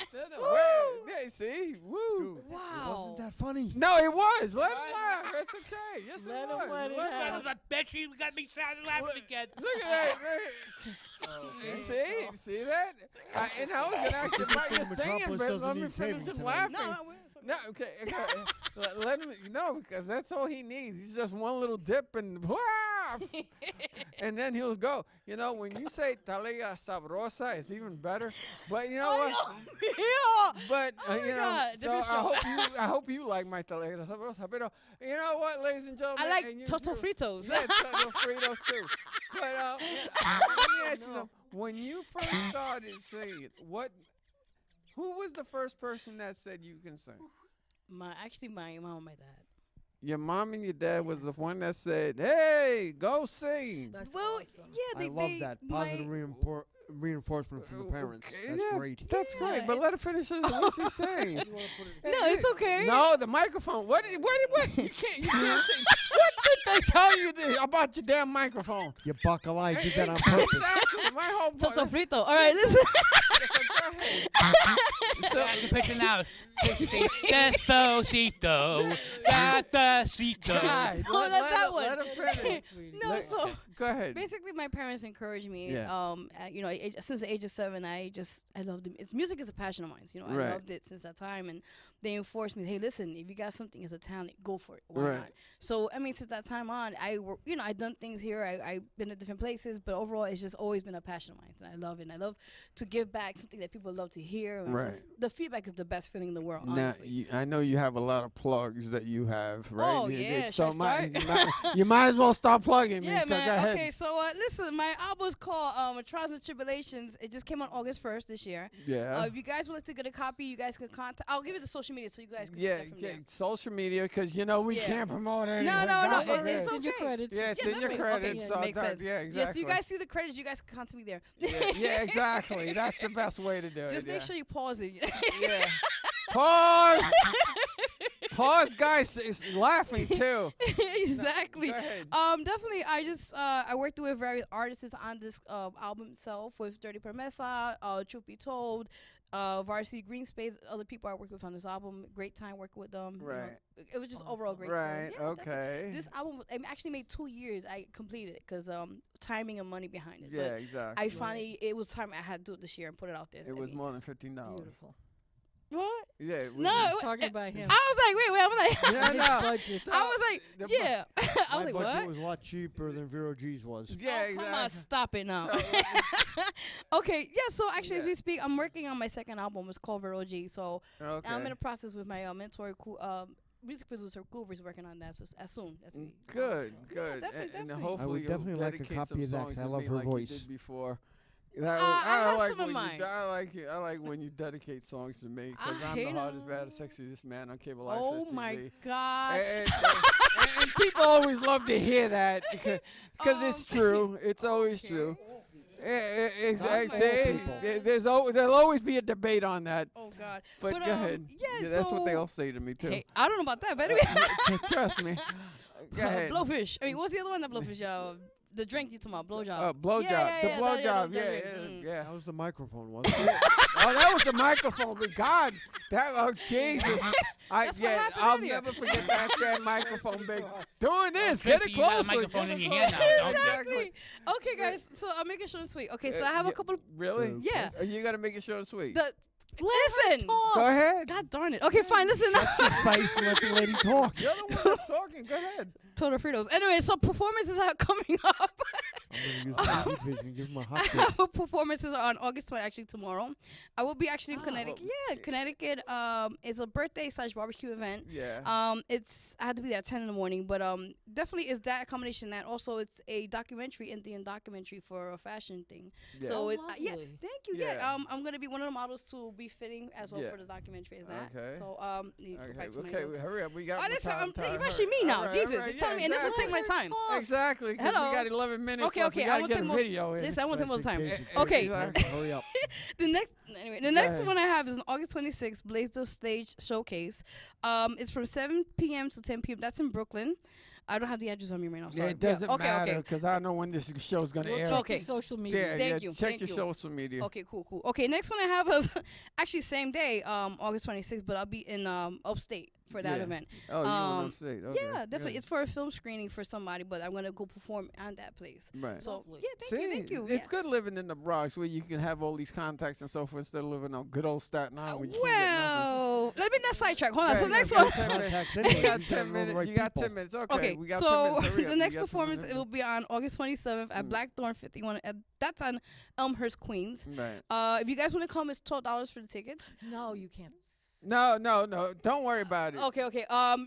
Yeah, see, woo. Dude, Wow. wasn't that funny? No, it was. Let him laugh. It's okay. Yes, Let it him was. let it Let him happen. laugh. I bet you got me sounding laughing again. Look at that. See that? And I was gonna actually write you singing, Metropolis but doesn't let me need finish table him tonight. laughing. No, okay. Let him because that's all he needs. He's just one little dip and and then he'll go. You know, when you say talega sabrosa, it's even better. But you know what? Yeah. But Oh my you know, God, so different I hope you like my talega sabrosa. But you know what, ladies and gentlemen, I like and you Toto too. Fritos. Yeah, Toto Fritos too. But let me ask you something. When you first started singing, who was the first person that said you can sing? My mom and my dad. Your mom and your dad was the one that said, "Hey, go sing." That's Well, awesome. yeah, I love that positive reinforcement from the parents. Okay, That's yeah, great. That's great. Yeah, But let her finish what she's saying. No, it's okay. No, the microphone. What? You can't sing. What did they tell you about your damn microphone? You buckle eye did that on purpose. Exactly. My whole Toto point. Frito. All right, listen. So, I can picture now. Despacito, Gatacito. guys, No, not that one. Let her finish. No, so Go ahead. basically, my parents encouraged me. Yeah. You know, since the age of 7, I loved it. Music is a passion of mine. You know, I Right. loved it since that time, and they enforced me. Hey, listen, if you got something as a talent, go for it. Why Right. not? So I mean, since that time on, I've done things here. I've been at different places, but overall, it's just always been a passion of mine, and I love it. And I love to give back something that people love to hear. And Right. the feedback is the best feeling in the world. Now, Honestly. I know you have a lot of plugs that you have, right? Oh, yeah. So Should I you might as well start plugging me. Yeah, So man. go ahead. Okay, so listen, my album's called Trials and Tribulations. It just came out August 1st this year. Yeah. If you guys would like to get a copy, you guys can contact. I'll give you the social media so you guys can Yeah, get from there. social media, because we Yeah. can't promote anything. No, God no, forbid. It's in your okay. credits. Yeah, it's Yeah, in your definitely. Okay, credits. yeah, So makes sense. yeah, exactly. Yes, you guys see the credits. You guys can contact me there. yeah, exactly. That's the best way to do it. Just make sure you pause it. Yeah. Pause. Pause, guys. Is laughing too. Exactly. Go ahead. Definitely. I worked with various artists on this album itself, with Dirty Promesa, Truth Be Told, Varsity Green Space, other people I worked with on this album. Great time working with them. you know. Right. It was just overall great. Right. experience. Yeah, definitely. Okay. This album actually made 2 years. I completed it because timing and money behind it. Yeah, But exactly. I finally, it was time I had to do it this year and put it out there. It was more than $15. Beautiful. What? Yeah. we No, just- He's talking about him. I was like, wait. I was like, Yeah, no. Budget. So, I was like, the bu- yeah. I My was like, budget what? was a lot cheaper than Vero G's was. Yeah, Oh, come on, exactly. stop it now. So, Okay, yeah. So actually, as Yeah. we speak, I'm working on my second album. It's called Vero G. So okay. I'm in the process with my mentor, music producer Cooper's working on that. So as soon as we Good, Yeah, good. definitely, and definitely. hopefully I would you'll definitely like a dedicate copy some of that, 'cause songs I to love me her like voice. You did before. I have like some in when mind. you, I like it. I like when you dedicate songs to me because I I'm the hate hardest, 'em. baddest, sexiest man on cable Oh access my TV. God. And people always love to hear that because it's true. It's always Okay. true. Not Say, all people. there'll always be a debate on that. Oh God. But, But, go ahead. yeah, that's what they so- all say to me too. Hey, I don't know about that, but anyway. Trust me. Go ahead. Blowfish. I mean, what's the other one? That blowfish. The drink you talking about? Blowjob. Blowjob. Yeah, The yeah, blowjob. yeah, Yeah, yeah, yeah, mm. yeah. That was the microphone, wasn't it? Oh, that was the microphone. But God, Jesus. That's what happened I'll earlier. never forget that microphone, big. Doing this. Tracy, Get it you got a closer. microphone get in it your hand closer. now, don't you? Exactly. Okay, guys. So I'm making short and sweet. Okay, so I have a couple. Really? Yeah. You got to make it short and sweet. Listen. Go ahead. God darn it. Okay, fine. Listen. Face and let the lady talk. You're the one that's talking. Go ahead. Total Fritos. Anyway, so performances are coming up. I'm going to use my heat vision and give him a hot I dip. have performances on August 20th, actually tomorrow. I will be actually in Oh. Connecticut. Yeah, Connecticut. It's a birthday / barbecue event. Yeah. I had to be there at 10 in the morning, but definitely is that combination. That also it's a documentary, Indian documentary for a fashion thing. Yeah. So Oh, it, yeah, lovely. thank you. Yeah. Yeah, I'm gonna be one of the models to be fitting as well Yeah. for the documentary. Is that Okay. So you can Okay, write some okay, notes. hurry up. We got Oh, more listen, time. you're Hurry. rushing me now. All right, Jesus, all right, you're telling me, and this will exactly. take my time. Exactly, because we Hello. got 11 minutes Okay, left. okay, We I got to won't get take a most- video in. Listen, I won't take Just more in time. case you Okay. can't hurry up. The next ahead. one I have is on August 26th, Blazer Stage Showcase. It's from 7 p.m. to 10 p.m. That's in Brooklyn. I don't have the address on me right now. Yeah, Sorry. it doesn't okay, matter Okay. because I know when this show's going to We'll air. check Okay. your social media. Yeah, Thank yeah, you, check thank your you. social media. Okay, cool. Okay, next one I have is actually same day, August 26th, but I'll be in upstate for that Yeah. event. Oh, you want Um, to say? Okay. Yeah, definitely. It's for a film screening for somebody, but I'm gonna go perform at that place. Right. So Lovely. yeah, thank you. It's good living in the Bronx where you can have all these contacts and so forth instead of living on good old Staten Island. where you can't get nothing. Well, let me not sidetrack. Hold on. So Okay, next you one. got 10 minutes. Contact You anyway, got you 10 gotta know the minutes. right You got people. 10 minutes. Okay, Okay, we got so 10 minutes. Hurry up. the We next got 10 performance minutes. it will be on August 27th at Mm. Blackthorn 51. That's on Elmhurst, Queens. Right. If you guys want to come, it's $12 for the tickets. No, you can't. No. Don't worry about it. Okay.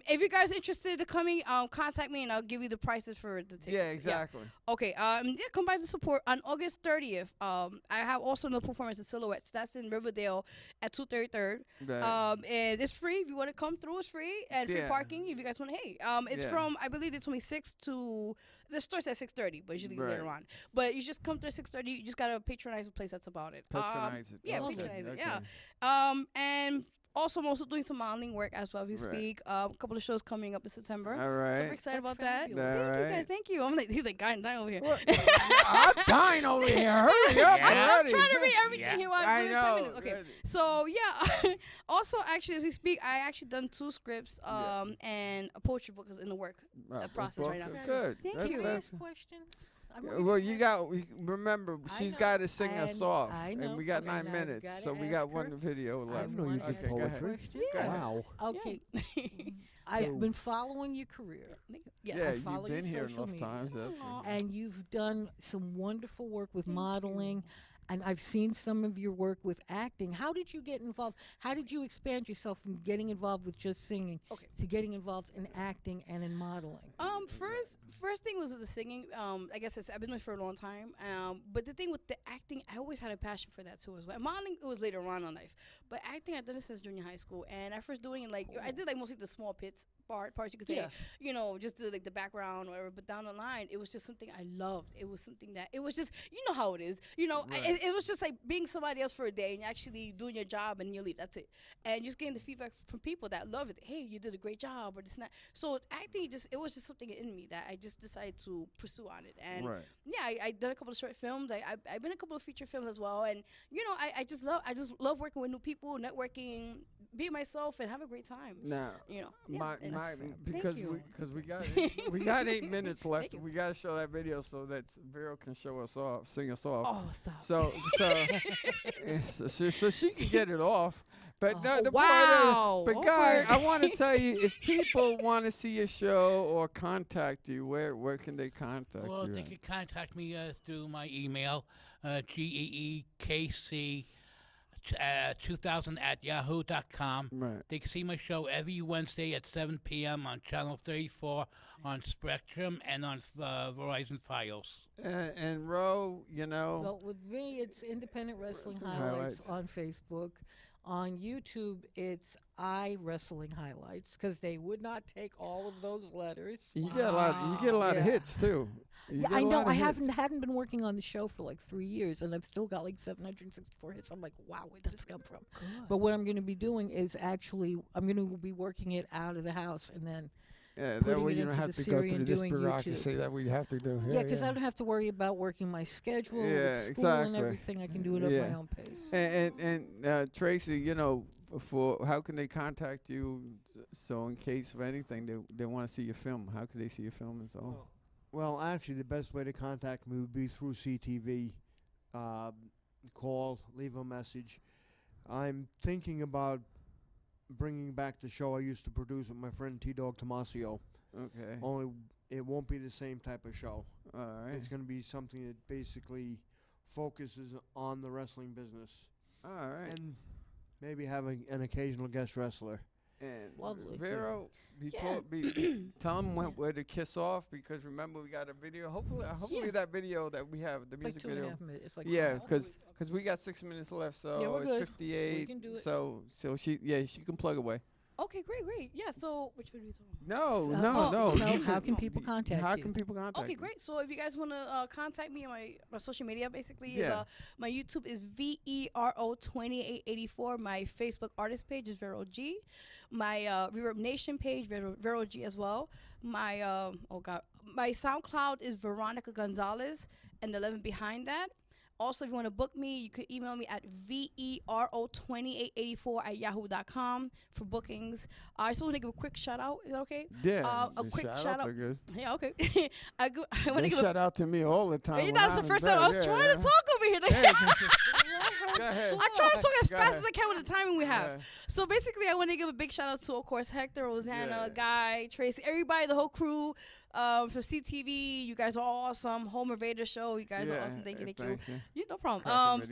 If you guys are interested in coming, contact me and I'll give you the prices for the tickets. Yeah, exactly. Okay. Come by to support on August 30th. I have also another performance in Silhouettes. That's in Riverdale at 233rd. Right. And it's free. If you want to come through, it's free and free Yeah. parking. If you guys want to, hey, it's Yeah. from I believe it's only 6 to. The starts at 6:30, but usually Right. later on. But you just come through at 6:30. You just gotta patronize the place. That's about it. Patronize it. Yeah, Okay, patronize it. okay. Yeah. And also, I'm also doing some modeling work as well as we Right. speak. A couple of shows coming up in September. All Super right. excited That's about that. fabulous. All Thank you right. guys. Thank you. I'm like he's like dying over here. What? I'm dying over here. Hurry up Yeah. I'm already. trying to read everything Yeah. here while I within 10 know. minutes. Okay. So yeah, also actually as we speak, I actually done 2 scripts Yeah. and a poetry book is in the work. process right now. Good. Thank That- you. Can I that's- ask questions? I'm Yeah, ready well, for you questions. remember, I she's know. got to sing us off. I And know. we got Okay, 9 now minutes. gotta So we got ask one her. video I left. didn't know you wanna did ask her poetry. question. Go ahead. Wow. Okay. So- I've been following your career, Yes. Yeah, follow you've been your here social enough media. times. That's Aw. and you've done some wonderful work with modeling. And I've seen some of your work with acting. How did you get involved? How did you expand yourself from getting involved with just singing Okay. to getting involved in acting and in modeling? First thing was the singing. I guess I've been doing it for a long time. But the thing with the acting, I always had a passion for that too as well. Modeling, it was later on in life. But acting, I've done it since junior high school. And I first doing it I did like mostly the small parts you could say, Yeah. just the, like the background or whatever. But down the line, it was just something I loved. It was something that, it was just, you know how it is. Right. It was just like being somebody else for a day and actually doing your job and you leave. That's it. And just getting the feedback from people that love it. Hey, you did a great job or this and that. So acting, it was just something in me that I just decided to pursue on it. And Right. yeah, I did a couple of short films. I've been in a couple of feature films as well. And I just love working with new people, networking, be myself, and have a great time. Now, Yeah, my and that's fair. because Thank you. we got 8 minutes left. you. We got to show that video so that Vero can show us off, sing us off. Oh, stop. So So she can get it off. But no, the wow. But guy, I want to tell you, if people want to see your show or contact you, where can they contact Well, you? they can contact me through my email, geekc 2000 at yahoo.com. Right. They can see my show every Wednesday at 7 p.m. on Channel 34 on Spectrum and on Verizon Files. And Ro, Well, with me, it's Independent Wrestling Wrestling Highlights Highlights. on Facebook. On YouTube, it's Wrestling Highlights because they would not take all of those letters. you get a lot. You get a lot of Yeah. hits too. You Yeah, get I a know. lot of I hits. hadn't been working on the show for like 3 years, and I've still got like 764 hits. I'm like, wow, where did this come from? But what I'm going to be doing is actually, I'm going to be working it out of the house, and then Yeah, that putting way it you in don't for have the to go Syrian through this doing bureaucracy YouTube. that we have to do. Yeah, because I don't have to worry about working my schedule, Yeah, with school, and exactly. everything. I can do it at Yeah. my own pace. And Tracy, for how can they contact you? So in case of anything, they want to see your film. How can they see your film and so on? Well, actually, the best way to contact me would be through CTV. Call, leave a message. I'm thinking about bringing back the show I used to produce with my friend T-Dog Tomasio. Okay. Only it won't be the same type of show. All right. It's going to be something that basically focuses on the wrestling business. All right. And maybe having an occasional guest wrestler. And Lovely. Vero, tell them where to kiss off, because remember we got a video. Hopefully that video that we have, the Like music 2.5 video. minutes. It's like Yeah, because we got 6 minutes left, so Yeah, we're it's good. 58. We can do it. So she can plug away. Okay, great. Yeah, so which one are you talking about? No, So- no. Tell you how can people contact How you? can people contact Okay, you? great. So if you guys want to contact me on my social media, basically, is, Yeah. my YouTube is VERO2884. My Facebook artist page is Vero G. My Reverb Nation page, Vero G as well. My my SoundCloud is Veronica Gonzalez, and the 11 behind that. Also, if you want to book me, you could email me at VERO2884@yahoo.com for bookings. I just want to give a quick shout out. Is that okay? Yeah, a the quick shout shout outs out. are good. Yeah, okay. I want They to give shout out to me all the time. you when know, that's I'm the in first time I bed. was Yeah, trying yeah. to talk over here. Yeah, go ahead. I try to talk as Go fast ahead. as I can with the timing we have. Yeah. So basically, I want to give a big shout out to, of course, Hector, Rosanna, Yeah. Guy, Tracy, everybody, the whole crew from CTV. You guys are all awesome. Home Invaders show. You guys are awesome. Thank you. Yeah, no problem.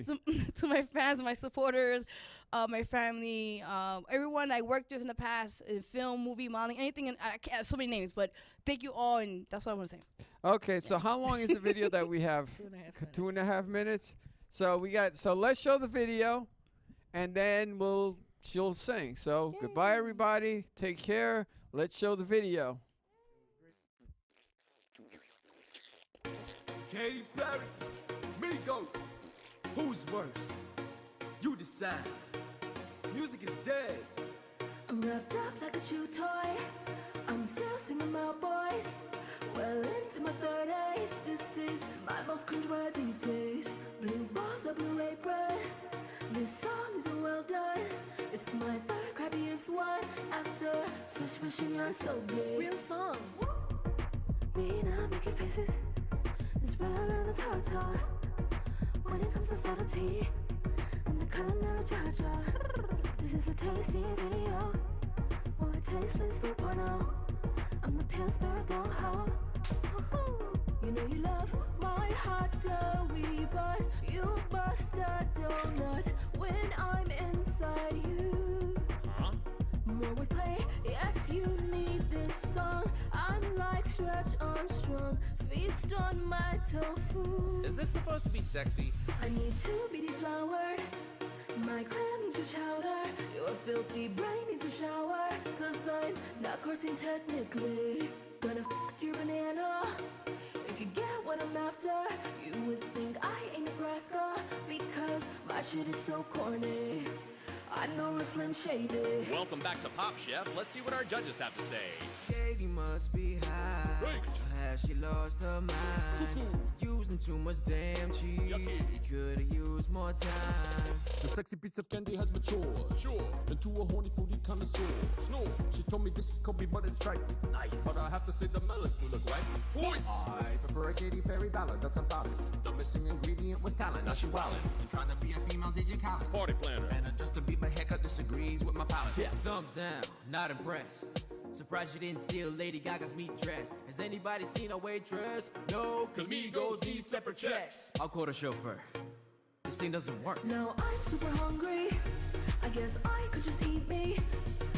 To my fans, my supporters, my family, everyone I worked with in the past, in film, movie, modeling, anything. And I can't, so many names, but thank you all, and that's what I want to say. Okay, so how long is the video that we have? 2.5 2.5 minutes. So let's show the video, and then she'll sing. So goodbye, everybody. Take care. Let's show the video. Katy Perry, Migos, who's worse? You decide. Music is dead. I'm wrapped up like a chew toy. I'm still singing my boys. Well into my 30s. This is my most cringeworthy face. Blue balls, a blue apron. This song isn't well done. It's my third crappiest one after Swish Wishing You're So Gay. Real song. Me not making faces. It's better than the tartar. When it comes to subtlety, I'm the culinary jar jar. This is a tasty video, or a tasteless food porno. I'm the Pillsbury doll. You know you love my hot doughy, but you bust a donut when I'm inside you. More would play, yes, you need this song. I'm like Stretch Armstrong, feast on my tofu. Is this supposed to be sexy? I need to be deflowered. My clam needs your chowder. Your filthy brain needs a shower. Cause I'm not coursing technically. Gonna f your banana. If you get what I'm after, you would think I ain't Nebraska. Because my shit is so corny. I'm the real Slim Shady. Welcome back to Pop Chef. Let's see what our judges have to say. Katy must be high. Right. Has she lost her mind? Using too much damn cheese. Yucky. Could've used more more time. The sexy piece of candy has matured into a horny fruity connoisseur. Snore. She told me this is Kobe, but it's right. Nice. But I have to say the melons do look right. Points. I prefer a Katy Perry ballad. That's about it. The missing ingredient was talent. Now she wildin' and trying to be a female DJ Khaled. Party planner. And just to beat my haircut disagrees with my palate. Yeah, thumbs down, not impressed. Surprised you didn't steal Lady Gaga's meat dress. Has anybody seen a waitress? No, cause Migos need separate checks. I'll call the chauffeur. This thing doesn't work. Now I'm super hungry. I guess I could just eat me.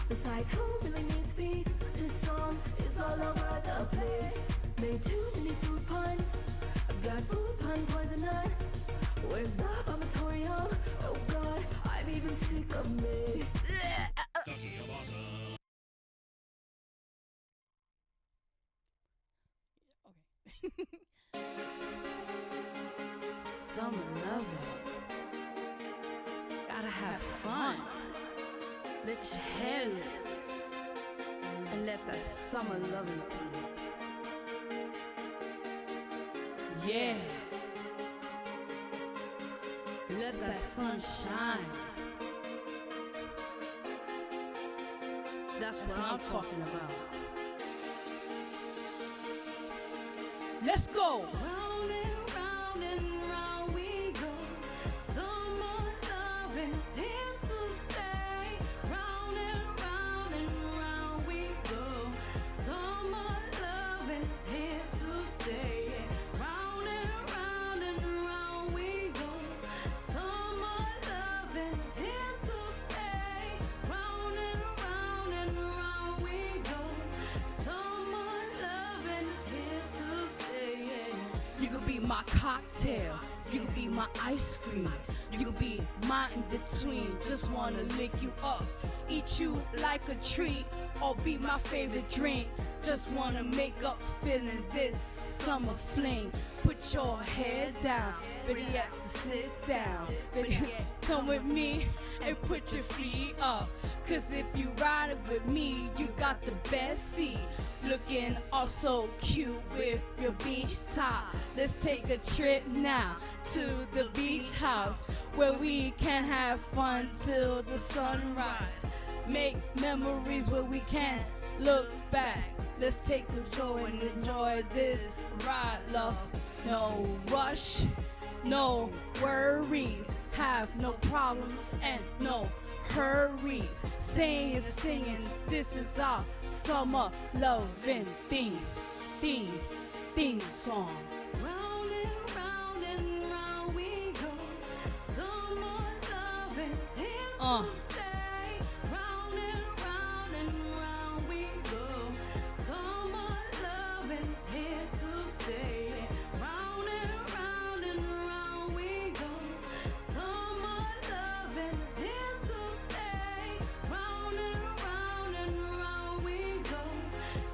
Besides, who really needs feet? This song is all over the place. Made too many food puns. I've got food pun poisoner. Where's the vomitorium? Oh God, I'm even sick of me. Summer loving. Gotta have fun. Let your hair loose. And let that summer loving through. Yeah. Let that sun shine. That's what I'm talking about. Let's go. Round and round we go. Summer love is here to stay. Round and round we go. Summer love is here to stay. Round and round we go. Summer love is here to stay. Round and round we go. Summer love is here to stay. You could be my cocktail, you could be my ice cream, you could be my in-between. Just wanna lick you up, eat you like a treat, or be my favorite drink. Just wanna make up feeling this summer fling. Put your head down, better yet to sit down. Better yet, come with me and put your feet up. Cause if you ride it with me, you got the best seat. Looking all so cute with your beach top. Let's take a trip now to the beach house, where we can have fun till the sunrise. Make memories where we can look back. Let's take a joy and enjoy this ride, love. No rush, no worries, have no problems and no hurries. Saying and singing, this is our summer loving theme song. Round and round we go. Summer loving here to stay. Round and round we go. Summer loving here to stay. Round and round we go. Summer loving here to stay. Round and round we go.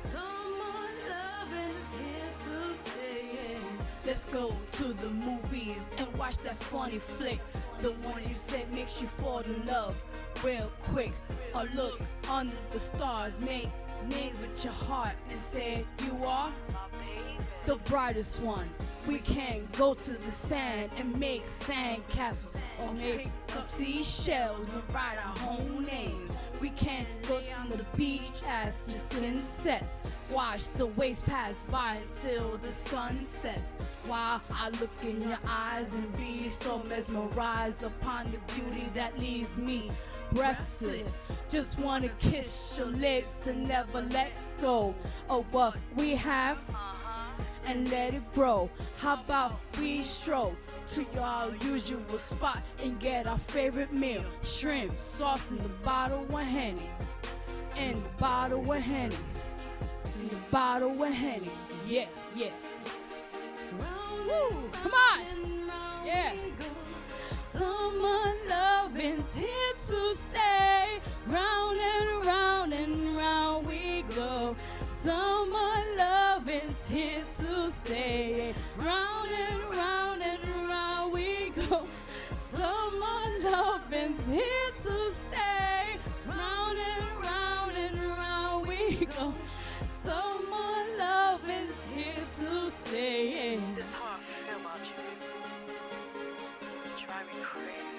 Summer loving here to stay. Let's go to the movies and watch that funny flick. The one you said makes you fall in love real quick. Or look under the stars, make names with your heart and say you are the brightest one. We can go to the sand and make sand castles, or make up seashells and write our own names. We can go to the beach as the sun sets, watch the waves pass by until the sun sets. While I look in your eyes and be so mesmerized upon the beauty that leaves me breathless. Just wanna kiss your lips and never let go of what we have and let it grow. How about we stroll to your usual spot and get our favorite meal? Shrimp, sauce in the bottle of Henny. In the bottle of Henny. In the bottle of Henny. Yeah, yeah. Woo, come on. Yeah. Summer loving's here to stay. Round and round we go. Summer loving's here to stay. Round and round we go. Summer loving's here to stay. Round and round we go. Summer loving's here to stay. This is how I feel about you. drive me crazy.